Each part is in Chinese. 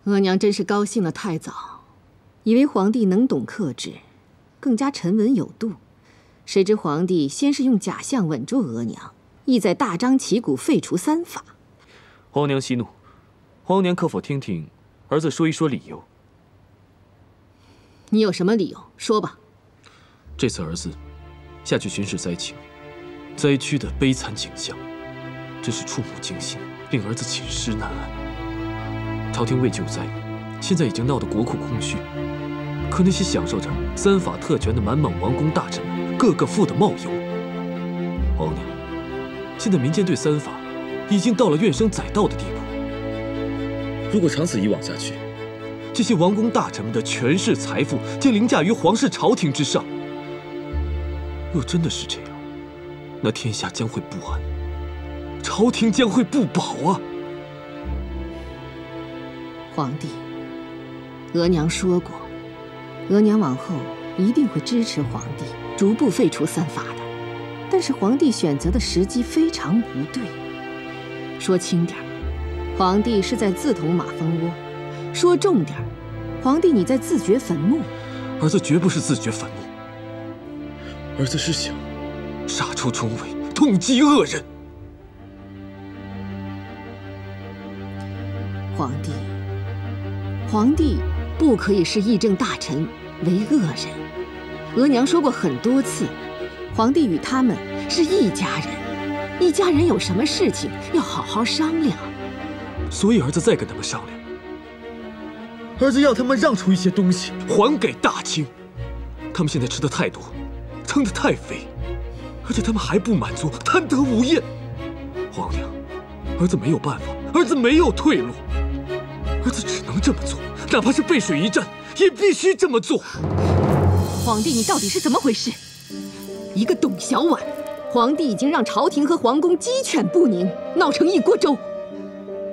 额娘真是高兴得太早，以为皇帝能懂克制，更加沉稳有度。谁知皇帝先是用假象稳住额娘，意在大张旗鼓废除三法。皇娘息怒，皇娘可否听听儿子说一说理由？你有什么理由？说吧。这次儿子下去巡视灾情，灾区的悲惨景象，真是触目惊心，令儿子寝食难安。朝廷为救灾，现在已经闹得国库空虚，可那些享受着三法特权的满蒙王公大臣们，个个富得冒油。皇娘，现在民间对三法已经到了怨声载道的地步。如果长此以往下去，这些王公大臣们的权势财富将凌驾于皇室朝廷之上。若真的是这样，那天下将会不安，朝廷将会不保啊！皇帝，额娘说过，额娘往后一定会支持皇帝逐步废除三法的。但是皇帝选择的时机非常不对。说轻点儿，皇帝是在自捅马蜂窝；说重点儿，皇帝你在自掘坟墓。儿子绝不是自掘坟墓，儿子是想杀出重围，痛击恶人。皇帝不可以视议政大臣为恶人。额娘说过很多次，皇帝与他们是一家人，一家人有什么事情要好好商量。所以儿子再跟他们商量，儿子要他们让出一些东西还给大清。他们现在吃得太多，撑得太肥，而且他们还不满足，贪得无厌。皇娘，儿子没有办法，儿子没有退路，儿子只能这么做，哪怕是背水一战，也必须这么做。皇帝，你到底是怎么回事？一个董小宛，皇帝已经让朝廷和皇宫鸡犬不宁，闹成一锅粥，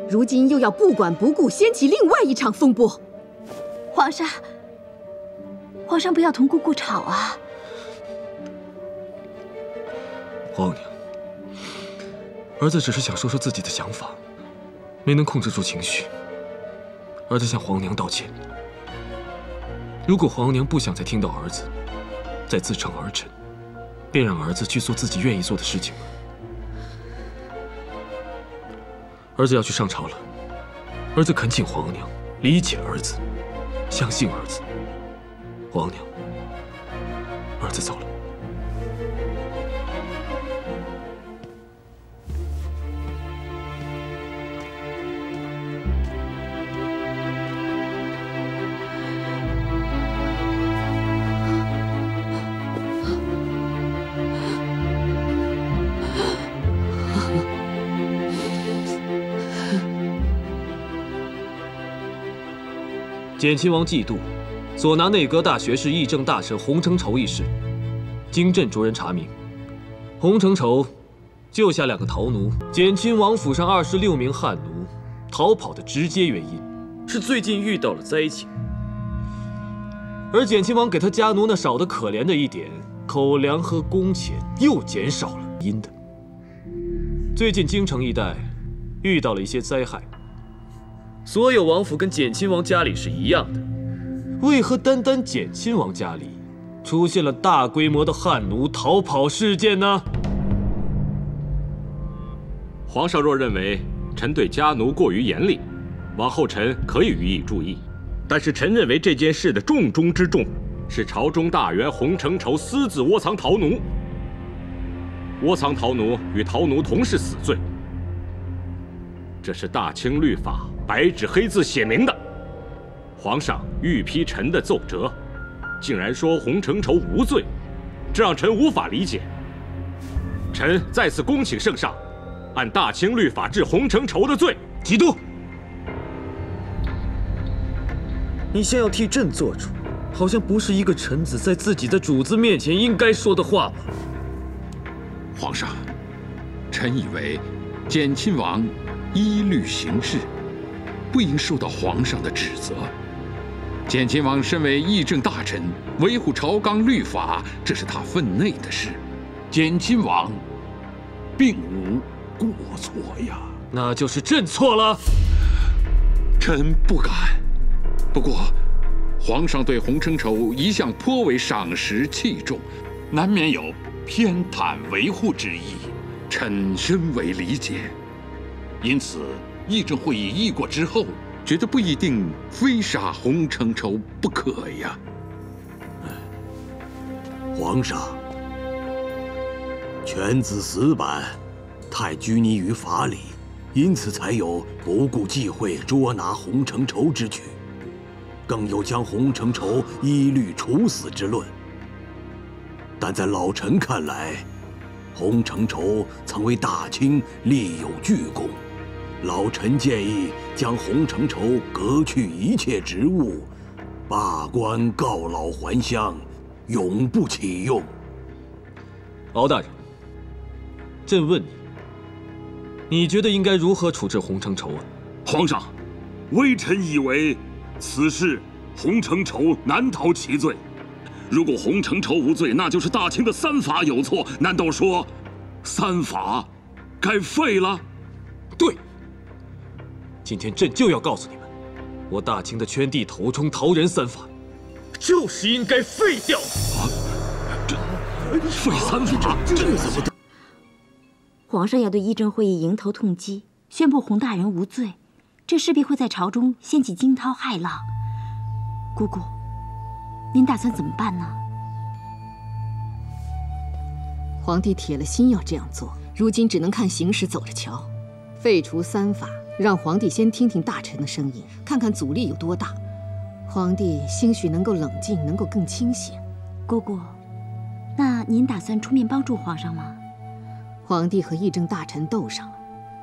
如今又要不管不顾，掀起另外一场风波。皇上不要同姑姑吵啊！皇娘，儿子只是想说说自己的想法，没能控制住情绪。儿子向皇娘道歉。如果皇娘不想再听到儿子再自称儿臣，便让儿子去做自己愿意做的事情吧。儿子要去上朝了，儿子恳请皇娘理解儿子，相信儿子。皇娘，儿子走了。简亲王嫉妒所拿内阁大学士议政大臣洪承畴一事，经朕着人查明，洪承畴救下2个逃奴，简亲王府上26名汉奴逃跑的直接原因是最近遇到了灾情，而简亲王给他家奴那少得可怜的一点口粮和工钱又减少了因的。最近京城一带遇到了一些灾害，所有王府跟简亲王家里是一样的，为何单单简亲王家里出现了大规模的汉奴逃跑事件呢？皇上若认为臣对家奴过于严厉，往后臣可以予以注意。但是臣认为这件事的重中之重是朝中大员洪承畴私自窝藏逃奴，窝藏逃奴与逃奴同是死罪，这是大清律法白纸黑字写明的。皇上御批臣的奏折，竟然说洪承畴无罪，这让臣无法理解。臣再次恭请圣上，按大清律法治洪承畴的罪。提督，你先要替朕做主，好像不是一个臣子在自己的主子面前应该说的话吧？皇上，臣以为简亲王依律行事，不应受到皇上的指责。简亲王身为议政大臣，维护朝纲律法，这是他分内的事。简亲王并无过错呀。那就是朕错了。臣不敢。不过，皇上对洪承畴一向颇为赏识器重，难免有偏袒维护之意，臣深为理解。因此，议政会议议过之后，觉得不一定非杀洪承畴不可呀。皇上，犬子死板，太拘泥于法理，因此才有不顾忌讳捉拿洪承畴之举，更有将洪承畴一律处死之论。但在老臣看来，洪承畴曾为大清立有巨功，老臣建议将洪承畴革去一切职务，罢官告老还乡，永不启用。敖大人，朕问你，你觉得应该如何处置洪承畴啊？皇上，微臣以为此事洪承畴难逃其罪。如果洪承畴无罪，那就是大清的三法有错。难道说三法该废了？对。今天朕就要告诉你们，我大清的圈地头冲逃人三法，就是应该废掉。这废三法，这怎么？皇上要对议政会议迎头痛击，宣布洪大人无罪，这势必会在朝中掀起惊涛骇浪。姑姑，您打算怎么办呢？皇帝铁了心要这样做，如今只能看形势走着瞧。废除三法，让皇帝先听听大臣的声音，看看阻力有多大。皇帝兴许能够冷静，能够更清醒。姑姑，那您打算出面帮助皇上吗？皇帝和议政大臣斗上了，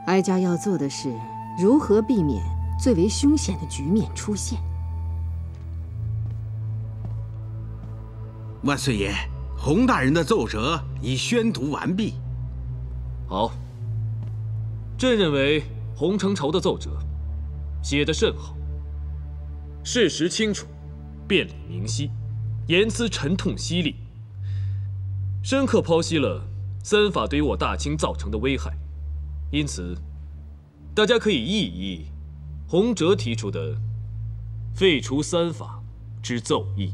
哀家要做的是如何避免最为凶险的局面出现。万岁爷，洪大人的奏折已宣读完毕。好，朕认为洪承畴的奏折写得甚好，事实清楚，辩理明晰，言辞沉痛犀利，深刻剖析了三法对于我大清造成的危害。因此，大家可以议议洪哲提出的废除三法之奏议。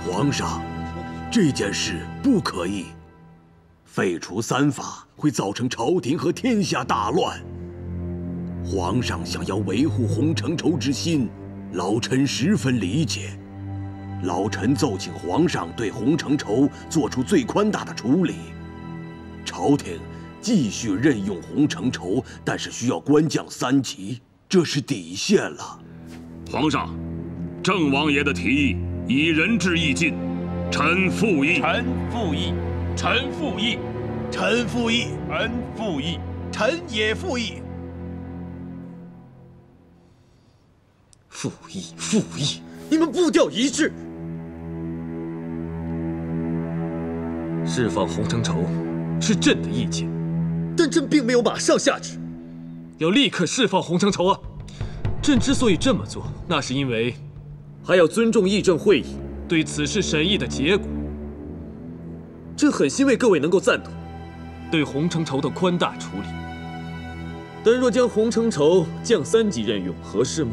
皇上，这件事不可以。废除三法会造成朝廷和天下大乱。皇上想要维护洪承畴之心，老臣十分理解。老臣奏请皇上对洪承畴做出最宽大的处理。朝廷继续任用洪承畴，但是需要官降3级，这是底线了。皇上，郑王爷的提议以仁至义尽，臣附议。臣附议。臣附议。臣附议。臣附议。臣也附议。附议，附议，你们步调一致。释放洪承畴是朕的意见，但朕并没有马上下旨。要立刻释放洪承畴啊！朕之所以这么做，那是因为还要尊重议政会议对此事审议的结果。朕很欣慰各位能够赞同对洪承畴的宽大处理，但若将洪承畴降3级任用，合适吗？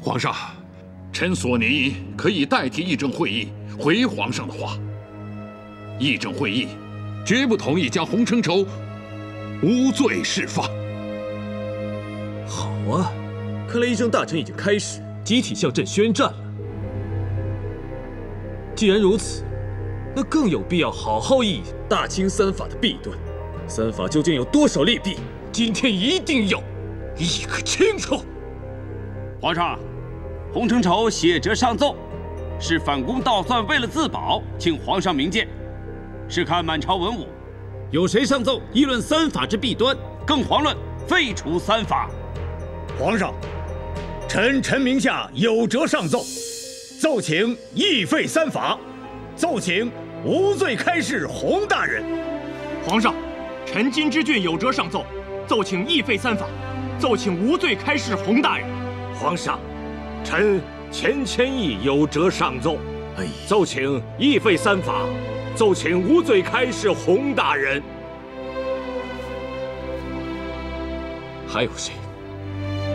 皇上，臣索尼可以代替议政会议回皇上的话。议政会议绝不同意将洪承畴无罪释放。好啊，看来议政大臣已经开始集体向朕宣战了。既然如此，那更有必要好好议大清三法的弊端。三法究竟有多少利弊？今天一定要议个清楚。皇上，洪承畴写折上奏，是反攻倒算，为了自保，请皇上明鉴。试看满朝文武，有谁上奏议论三法之弊端，更遑论废除三法？皇上，臣陈明夏有折上奏，奏请议废三法，奏请无罪开释洪大人。皇上，臣金之俊有折上奏，奏请议废三法，奏请无罪开释洪大人。皇上，臣钱谦益有折上奏。奏请议废三法，奏请无罪开释洪大人。还有谁？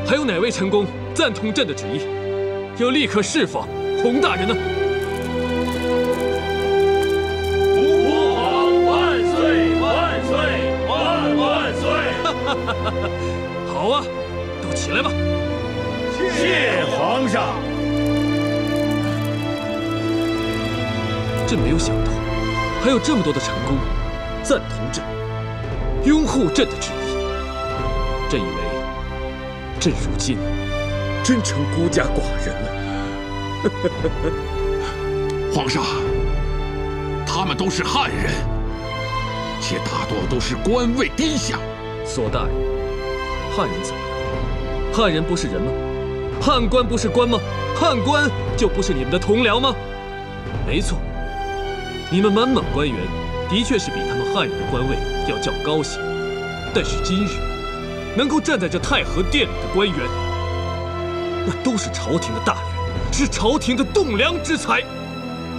还有哪位臣工赞同朕的旨意，要立刻释放洪大人呢？吾皇万岁万岁万万岁！好啊，都起来吧！谢皇上。朕没有想到，还有这么多的臣工赞同朕、拥护朕的旨意。朕以为，朕如今真成孤家寡人了。皇上，他们都是汉人，且大多都是官位低下。索大人，汉人怎么了？汉人不是人吗？汉官不是官吗？汉官就不是你们的同僚吗？没错。你们满蒙官员的确是比他们汉人的官位要较高些，但是今日能够站在这太和殿里的官员，那都是朝廷的大员，是朝廷的栋梁之才。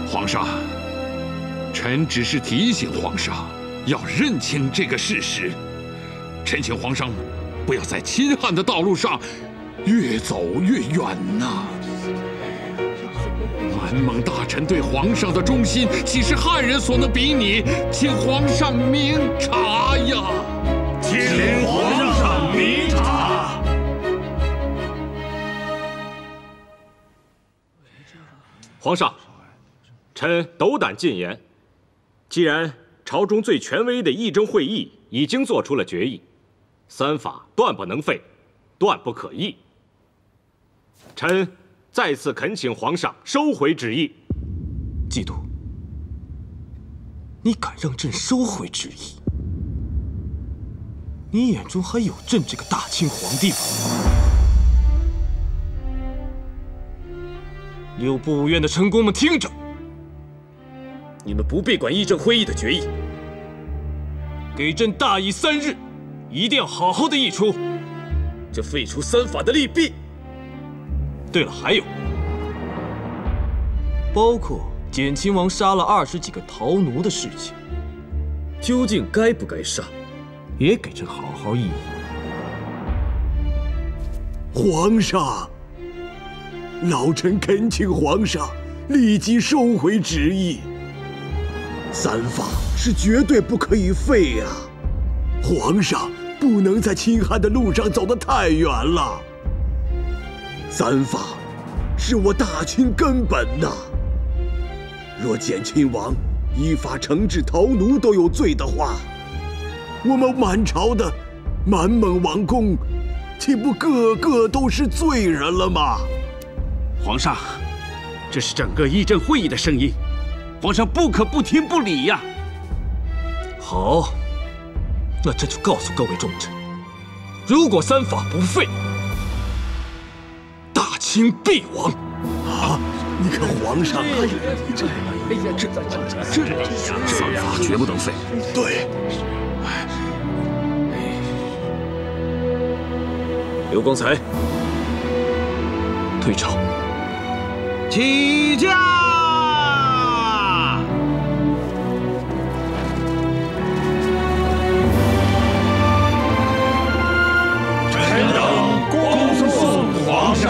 皇上，臣只是提醒皇上要认清这个事实。臣请皇上不要在亲汉的道路上越走越远呐。满蒙大臣对皇上的忠心，岂是汉人所能比拟？请皇上明察呀！请皇上明察。皇上，臣斗胆进言，既然朝中最权威的议政会议已经做出了决议，三法断不能废，断不可议。臣再次恳请皇上收回旨意。季度，你敢让朕收回旨意？你眼中还有朕这个大清皇帝吗？六部五院的臣工们听着，你们不必管议政会议的决议，给朕大议3日，一定要好好的议出这废除三法的利弊。对了，还有，包括简亲王杀了20几个逃奴的事情，究竟该不该杀，也给朕好好议议。皇上，老臣恳请皇上立即收回旨意。三法是绝对不可以废呀！皇上不能在亲汉的路上走得太远了。三法是我大清根本呐！若简亲王依法惩治逃奴都有罪的话，我们满朝的满蒙王公，岂不个个都是罪人了吗？皇上，这是整个议政会议的声音，皇上不可不听不理呀！好，那朕就告诉各位重臣，如果三法不废，大清必亡！啊！你看皇上，这三法绝不能废。对。刘光才，退朝。起驾！臣等恭送皇上。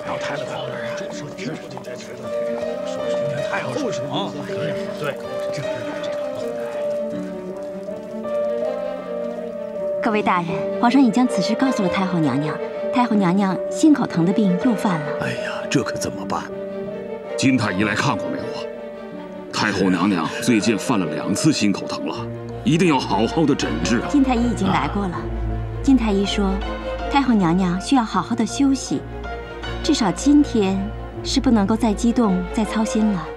老太太跑哪儿啊？太厚实啊！对，各位大人，皇上已将此事告诉了太后娘娘。太后娘娘心口疼的病又犯了。哎呀，这可怎么办？金太医来看过没有啊？太后娘娘最近犯了2次心口疼了，一定要好好的诊治啊。金太医已经来过了。金太医说，太后娘娘需要好好的休息，至少今天是不能够再激动、再操心了。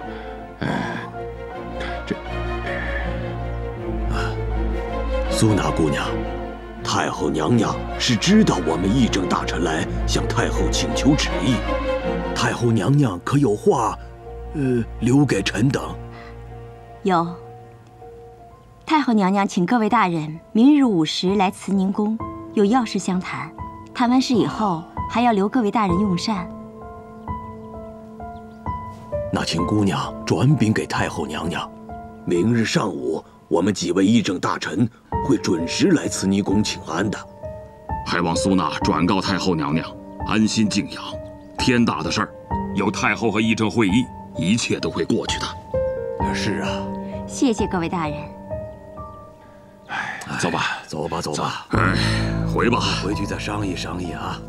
苏娜姑娘，太后娘娘是知道我们议政大臣来向太后请求旨意，太后娘娘可有话，留给臣等？有。太后娘娘请各位大人明日午时来慈宁宫，有要事相谈。谈完事以后，还要留各位大人用膳。那请姑娘转禀给太后娘娘，明日上午我们几位议政大臣会准时来慈宁宫请安的。还望苏娜转告太后娘娘，安心静养。天大的事儿，有太后和议政会议，一切都会过去的。是啊，谢谢各位大人。走吧，走吧，走吧。哎，回吧，回去再商议商议啊。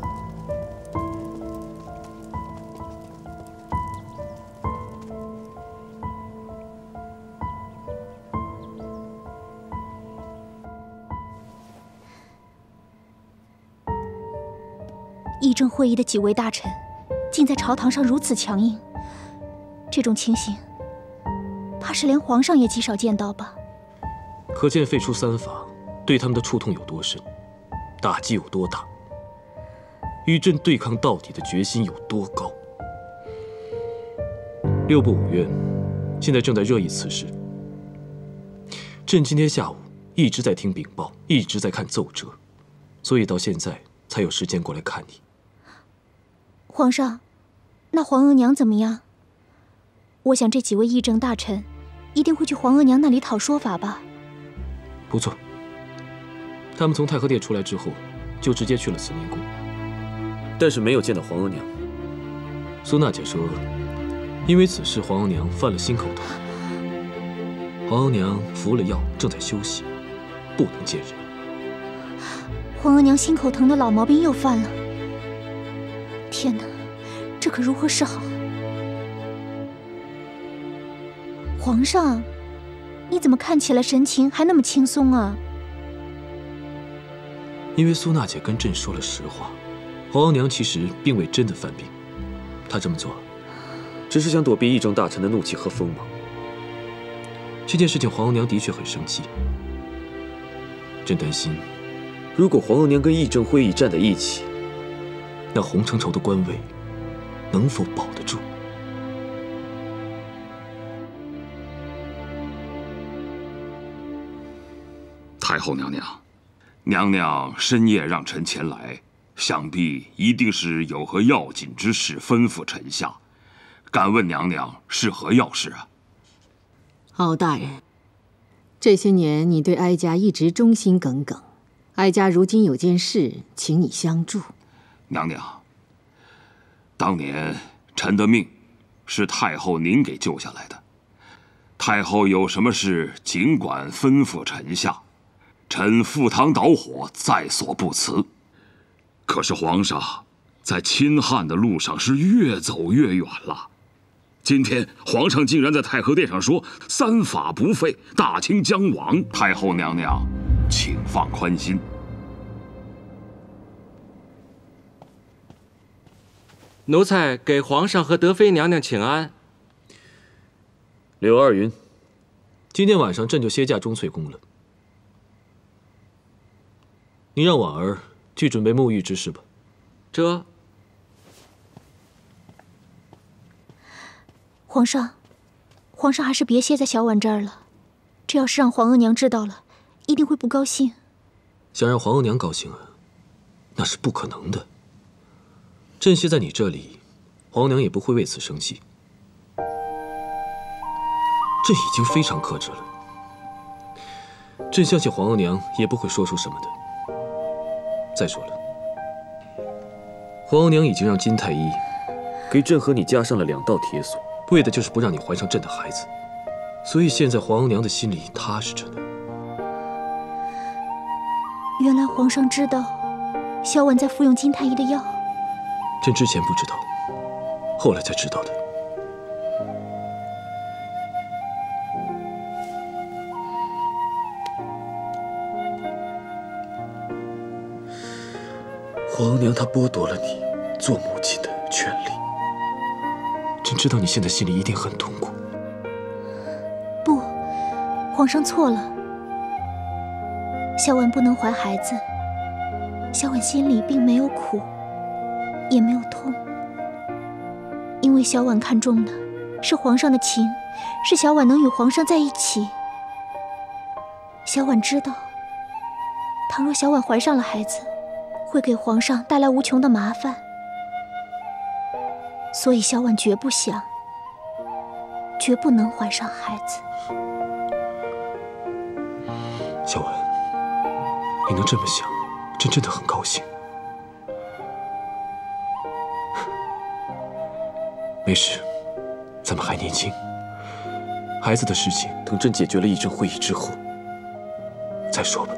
议政会议的几位大臣，竟在朝堂上如此强硬，这种情形，怕是连皇上也极少见到吧？可见废除三法对他们的触痛有多深，打击有多大，与朕对抗到底的决心有多高。六部五院现在正在热议此事。朕今天下午一直在听禀报，一直在看奏折，所以到现在才有时间过来看你。皇上，那皇额娘怎么样？我想这几位议政大臣一定会去皇额娘那里讨说法吧？不错，他们从太和殿出来之后，就直接去了慈宁宫，但是没有见到皇额娘。苏娜姐说，因为此事皇额娘犯了心口疼，皇额娘服了药，正在休息，不能见人。皇额娘心口疼的老毛病又犯了。天哪，这可如何是好？皇上，你怎么看起来神情还那么轻松啊？因为苏娜姐跟朕说了实话，皇额娘其实并未真的犯病，她这么做，只是想躲避议政大臣的怒气和锋芒。这件事情，皇额娘的确很生气。朕担心，如果皇额娘跟议政会议站在一起，那洪承畴的官位能否保得住？太后娘娘，娘娘深夜让臣前来，想必一定是有何要紧之事吩咐臣下。敢问娘娘是何要事啊？敖大人，这些年你对哀家一直忠心耿耿，哀家如今有件事，请你相助。娘娘，当年臣的命是太后您给救下来的，太后有什么事尽管吩咐臣下，臣赴汤蹈火在所不辞。可是皇上在亲汉的路上是越走越远了。今天皇上竟然在太和殿上说三法不废，大清将亡。太后娘娘，请放宽心。奴才给皇上和德妃娘娘请安。柳二云，今天晚上朕就歇驾钟粹宫了。你让婉儿去准备沐浴之事吧。这。皇上，皇上还是别歇在小婉这儿了，这要是让皇额娘知道了，一定会不高兴。想让皇额娘高兴啊，那是不可能的。朕歇在你这里，皇娘也不会为此生气。朕已经非常克制了，朕相信皇额娘也不会说出什么的。再说了，皇额娘已经让金太医给朕和你加上了2道铁锁，为的就是不让你怀上朕的孩子。所以现在皇额娘的心里踏实着呢。原来皇上知道小婉在服用金太医的药。朕之前不知道，后来才知道的。皇额娘她剥夺了你做母亲的权利，朕知道你现在心里一定很痛苦。不，皇上错了。小婉不能怀孩子，小婉心里并没有苦，也没有痛，因为小婉看重的是皇上的情，是小婉能与皇上在一起。小婉知道，倘若小婉怀上了孩子，会给皇上带来无穷的麻烦，所以小婉绝不想，绝不能怀上孩子。小婉，你能这么想，真的很高兴。没事，咱们还年轻，孩子的事情等朕解决了议政会议之后再说吧。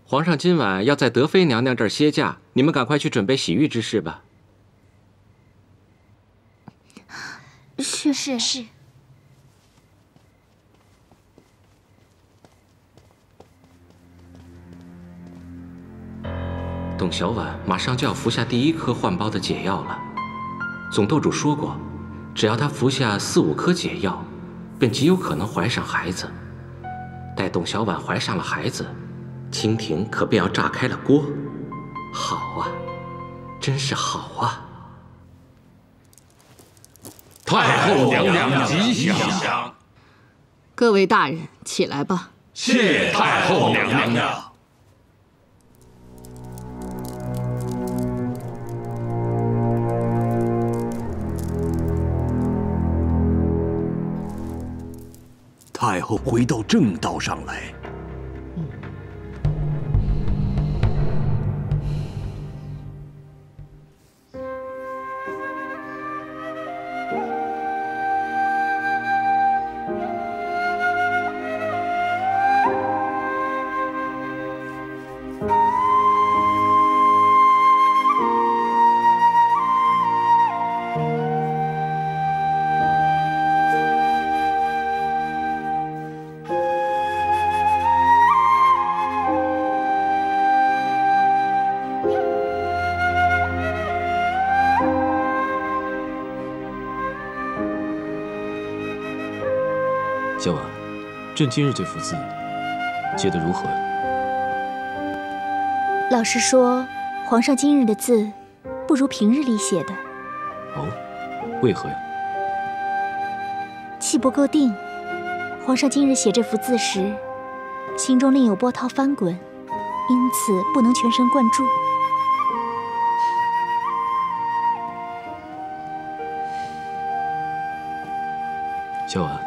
皇上今晚要在德妃娘娘这儿歇驾，你们赶快去准备洗浴之事吧。是。董小婉马上就要服下第1颗换包的解药了。总斗主说过，只要她服下4、5颗解药，便极有可能怀上孩子。待董小婉怀上了孩子，清廷可便要炸开了锅。好啊，真是好啊！太后娘娘吉祥！各位大人，起来吧。谢太后娘娘。太后回到正道上来。小婉，朕今日这幅字写得如何？老实说，皇上今日的字不如平日里写的。哦，为何呀？气不够定。皇上今日写这幅字时，心中另有波涛翻滚，因此不能全神贯注。小婉，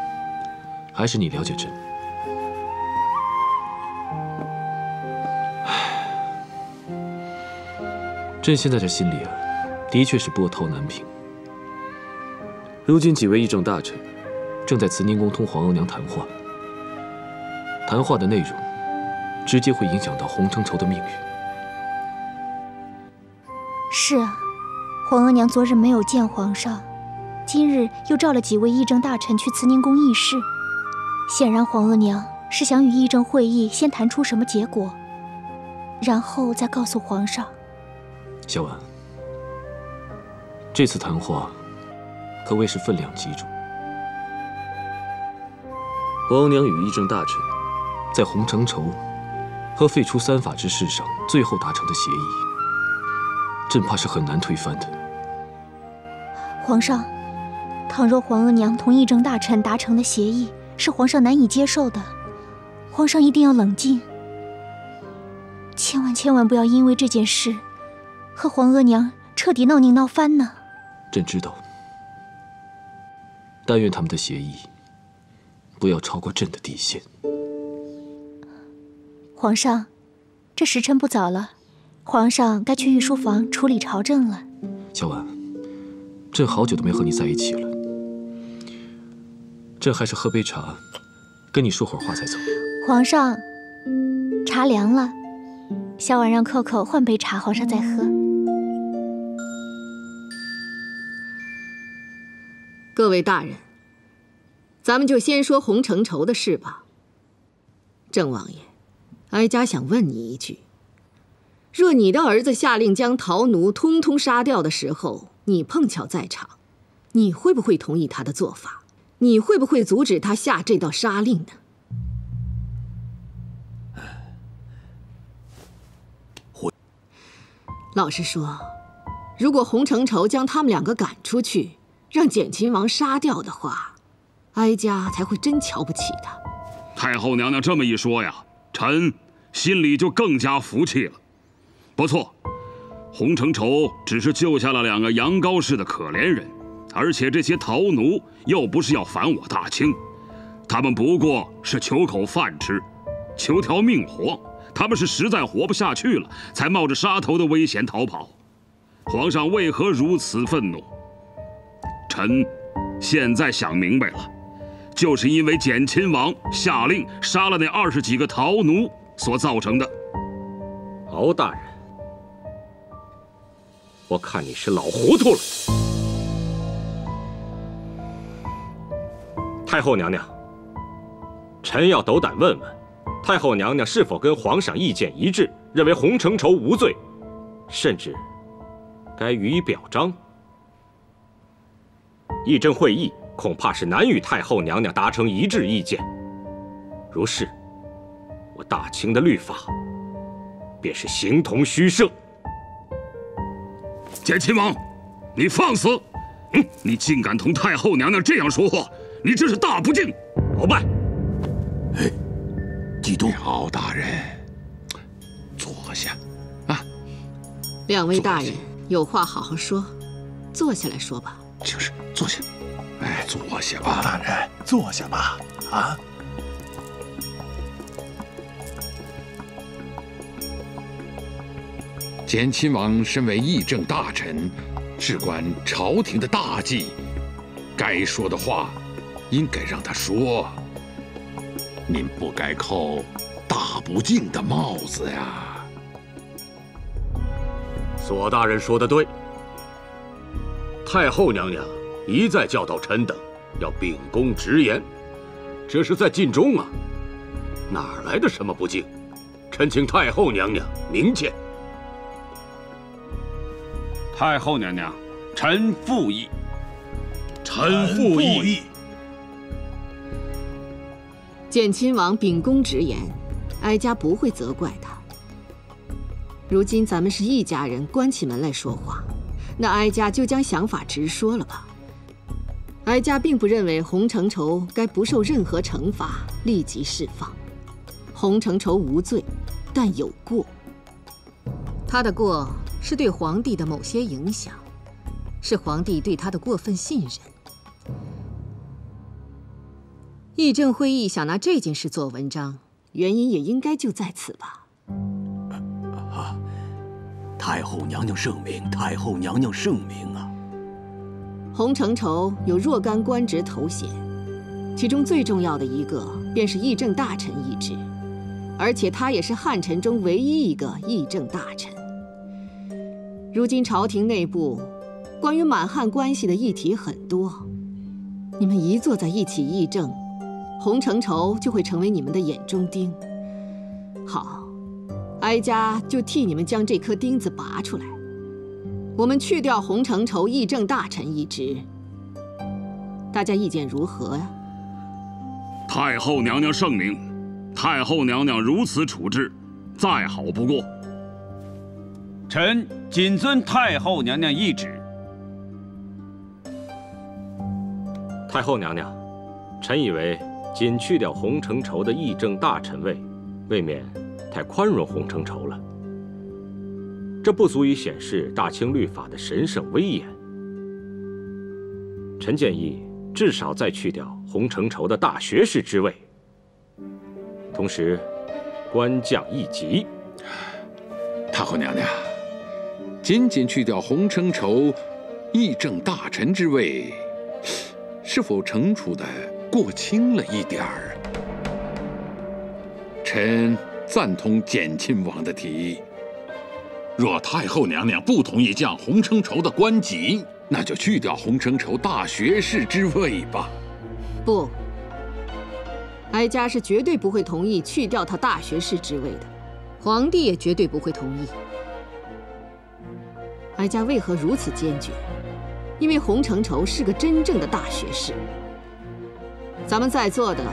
还是你了解朕。朕现在这心里啊，的确是波涛难平。如今几位议政大臣正在慈宁宫同皇额娘谈话，谈话的内容直接会影响到洪承畴的命运。是啊，皇额娘昨日没有见皇上，今日又召了几位议政大臣去慈宁宫议事，显然皇额娘是想与议政会议先谈出什么结果，然后再告诉皇上。小婉，这次谈话可谓是分量极重。皇额娘与议政大臣在洪承畴和废除3法之事上最后达成的协议，朕怕是很难推翻的。皇上，倘若皇额娘同议政大臣达成的协议是皇上难以接受的，皇上一定要冷静，千万不要因为这件事和皇额娘彻底闹拧闹翻呢。朕知道，但愿他们的协议不要超过朕的底线。皇上，这时辰不早了，皇上该去御书房处理朝政了。小婉，朕好久都没和你在一起了，朕还是喝杯茶，跟你说会儿话再走。皇上，茶凉了，小婉让扣扣换杯茶，皇上再喝。各位大人，咱们就先说洪承畴的事吧。郑王爷，哀家想问你一句：若你的儿子下令将陶奴通通杀掉的时候，你碰巧在场，你会不会同意他的做法？你会不会阻止他下这道杀令呢？老实说，如果洪承畴将他们两个赶出去，让简亲王杀掉的话，哀家才会真瞧不起他。太后娘娘这么一说呀，臣心里就更加服气了。不错，洪承畴只是救下了2个羊羔氏的可怜人，而且这些逃奴又不是要反我大清，他们不过是求口饭吃，求条命活。他们是实在活不下去了，才冒着杀头的危险逃跑。皇上为何如此愤怒？臣现在想明白了，就是因为简亲王下令杀了那20几个逃奴所造成的。敖大人，我看你是老糊涂了。太后娘娘，臣要斗胆问问，太后娘娘是否跟皇上意见一致，认为洪承畴无罪，甚至该予以表彰？议政会议恐怕是难与太后娘娘达成一致意见。如是，我大清的律法便是形同虚设。简亲王，你放肆！你竟敢同太后娘娘这样说话，你真是大不敬！鳌拜，季度，敖大人，坐下。2位大人有话好好说，坐下来说吧。就是坐下。坐下吧，大人，坐下吧。简亲王身为议政大臣，事关朝廷的大计，该说的话应该让他说。您不该扣大不敬的帽子呀。左大人说得对，太后娘娘一再教导臣等要秉公直言，这是在尽忠啊，哪来的什么不敬？臣请太后娘娘明鉴。太后娘娘，臣附议。臣附议。简亲王秉公直言，哀家不会责怪他。如今咱们是一家人，关起门来说话，那哀家就将想法直说了吧。哀家并不认为洪承畴该不受任何惩罚，立即释放。洪承畴无罪，但有过。他的过是对皇帝的某些影响，是皇帝对他的过分信任。议政会议想拿这件事做文章，原因也应该就在此吧。太后娘娘圣明，太后娘娘圣明啊！洪承畴有若干官职头衔，其中最重要的一个便是议政大臣一职，而且他也是汉臣中唯一一个议政大臣。如今朝廷内部关于满汉关系的议题很多，你们一坐在一起议政，洪承畴就会成为你们的眼中钉。好，哀家就替你们将这颗钉子拔出来。我们去掉洪承畴议政大臣一职，大家意见如何呀？太后娘娘圣明，太后娘娘如此处置，再好不过。臣谨遵太后娘娘懿旨。太后娘娘，臣以为仅去掉洪承畴的议政大臣位，未免太宽容洪承畴了。这不足以显示大清律法的神圣威严。臣建议至少再去掉洪承畴的大学士之位，同时官降一级。太后娘娘，仅仅去掉洪承畴议政大臣之位，是否惩处的过轻了一点儿？臣赞同简亲王的提议。若太后娘娘不同意降洪承畴的官级，那就去掉洪承畴大学士之位吧。不，哀家是绝对不会同意去掉他大学士之位的，皇帝也绝对不会同意。哀家为何如此坚决？因为洪承畴是个真正的大学士。咱们在座的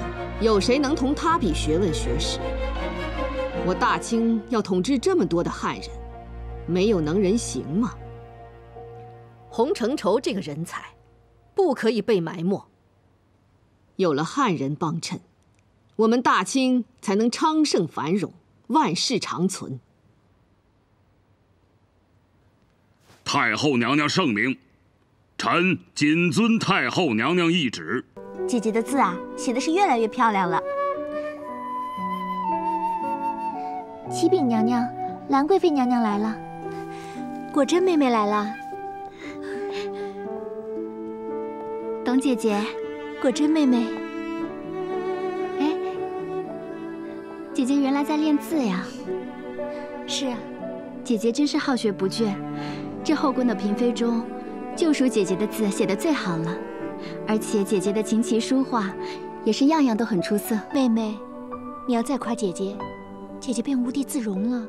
有谁能同他比学问学识？我大清要统治这么多的汉人，没有能人行吗？洪承畴这个人才，不可以被埋没。有了汉人帮衬，我们大清才能昌盛繁荣，万世长存。太后娘娘圣明，臣谨遵太后娘娘懿旨。姐姐的字啊，写的是越来越漂亮了。启禀娘娘，兰贵妃娘娘来了，果真妹妹来了。董姐姐，果真妹妹。哎，姐姐原来在练字呀。是啊，姐姐真是好学不倦。这后宫的嫔妃中，就属姐姐的字写得最好了。而且姐姐的琴棋书画，也是样样都很出色。妹妹，你要再夸姐姐，姐姐便无地自容了。